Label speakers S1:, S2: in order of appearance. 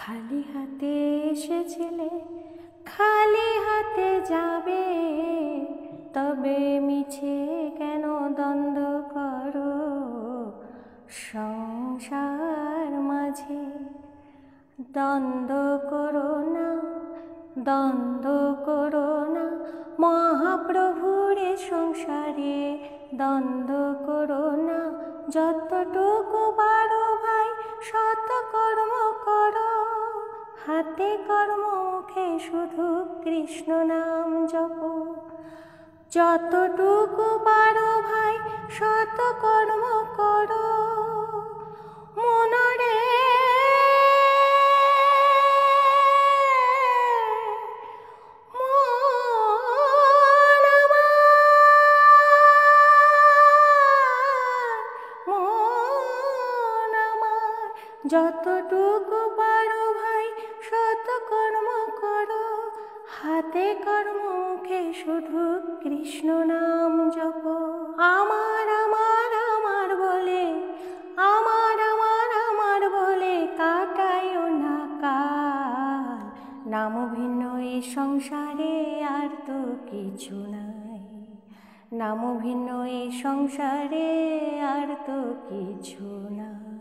S1: খালি হাতে এসেছিলে, খালি হাতে যাবে, তবে মিছে কেন দ্বন্দ্ব করো সংসার মাঝে? দ্বন্দ্ব করো না, দ্বন্দ্ব করো না মহাপ্রভুর সংসারে। দ্বন্দ্ব করো না, যতটুকু পারো ভাই সৎ কর্ম করো। হাতে কর্ম, মুখে শুধু কৃষ্ণ নাম জপ। যতটুকু পারো ভাই সৎ কর্ম করো। মনরে মন আমার, যতটুকু পারো ভাই সৎ কর্ম করো। হাতে কর্ম, মুখে শুধু কৃষ্ণ নাম জপ। আমার আমার আমার বলে, আমার আমার আমার বলে কাটাইও না কাল। নাম ভিন্ন এই সংসারে আর তো কিছু নাই। নাম ভিন্ন এই সংসারে আর তো কিছু নাই।